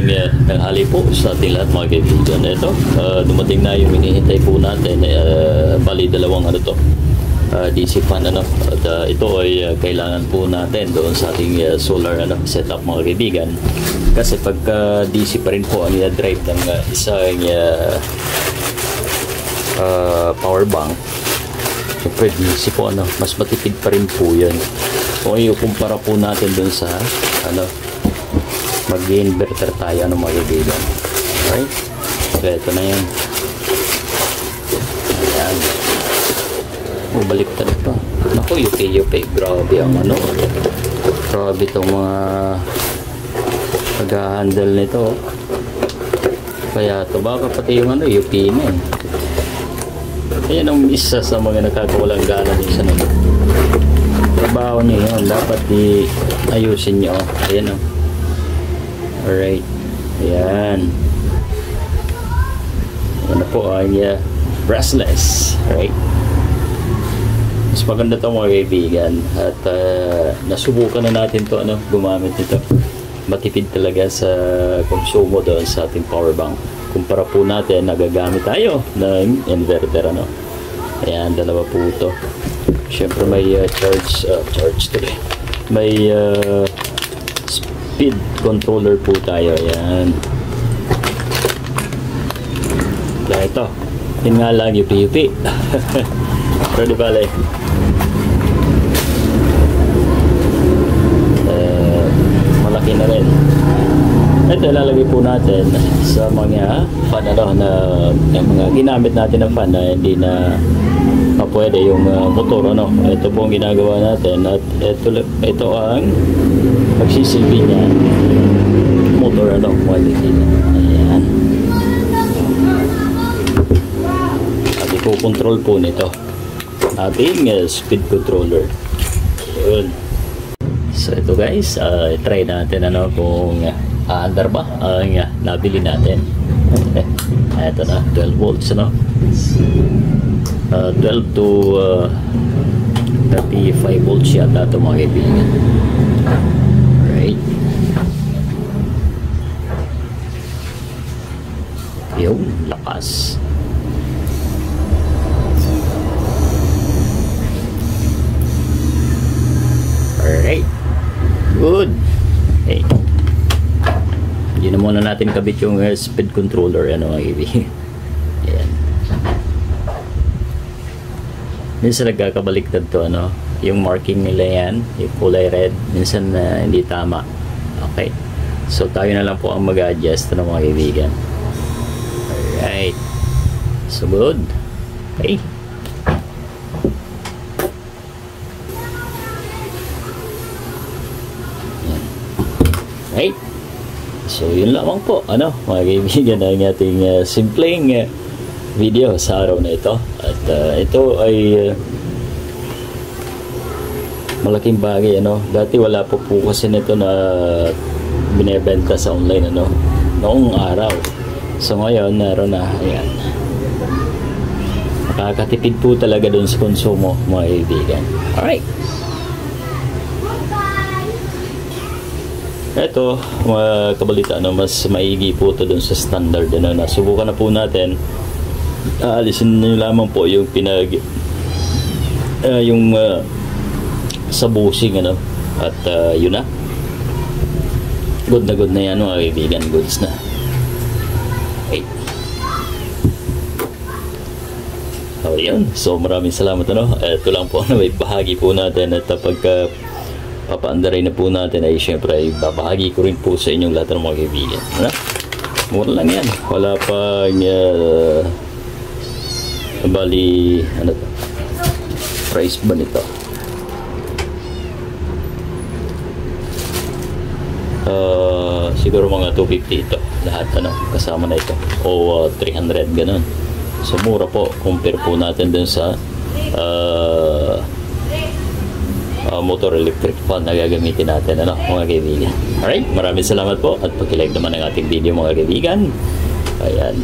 magandang tanghali po sa ating lahat mga kaibigan. Ito, dumating na yung hinihintay po natin. Bali dalawang DC fan At ito ay kailangan po natin doon sa ating solar setup mga kaibigan. Kasi pagka DC pa rin po ang drive ng isang power bank, siyempre DC po mas matipid pa rin po yun. Kung i-kumpara po natin doon sa mag-inverter tayo mga kaibigan. Alright, so ito na yan. Ayan, baliktad pa. Naku, yupi, grabe ang grabe itong mga nag-handle nito. Kaya ito baka pati yung yupi na Ayan ang isa sa mga nakakawalang gana din sa trabaho nyo yun. Dapat ayusin nyo. Ayan alright, ayan. Ayan na po ang brushless. Alright, mas maganda ito mga kaibigan. At nasubukan na natin ito gumamit nito. Matipid talaga sa konsumo doon sa ating power bank. Kumpara po natin, nagagamit tayo ng inverter Ayan, dalawa po ito. Siyempre may charge today. May speed controller po tayo. Ayan. Kaya ito, yun nga lang yupi. Pero di bale, malaki na rin. Ito ilalagay po natin sa mga fan na mga ginamit natin ng fan na hindi na pwede yung motor Ito po ang ginagawa natin at ito ang magsisilbi niya motor ayan. At i-control po nito ating speed controller. Yun. So ito guys, try natin kung aandar ba ang nabili natin. Ito na, 12 volts 12 to 35 volts yata ito mga kaibigan. Alright, yung lakas. Alright, good. Hey, hindi na muna natin kabit yung speed controller mga kaibigan. Ayan. Minsan nagkakabaliktad to yung marking nila yan, yung kulay red, minsan hindi tama. Okay, so tayo na lang po ang mag-adjust mga kaibigan. Alright, so good. Okay, right, so yun lamang po mga kaibigan ang ating simpleng video sa araw na ito. At ito ay malaking bagay dati wala po kasi nito na binebenta sa online noong araw. So ngayon meron na. Ayan, makakatipid po talaga dun sa konsumo mga kaibigan. Alright, ito mga kabalita mas maigi po ito dun sa standard nasubukan na po natin. Alisin nyo lamang po yung sa busing at yun na, good na yan mga kaibigan, goods na. Okay. Yun, so maraming salamat ito lang po may bahagi po natin. At pagka papaandaray na po natin ay syempre ay babahagi ko rin po sa inyong lahat ng mga kaibigan. Mura lang yan, wala pa bali price ba nito? Siguro mga 250 ito lahat kasama na ito o 300 ganun. So mura po compare po natin dun sa motor electric fan na gagamitin natin mga kaibigan. Alright, maraming salamat po at pag-like naman ng ating video mga kaibigan. Ayan.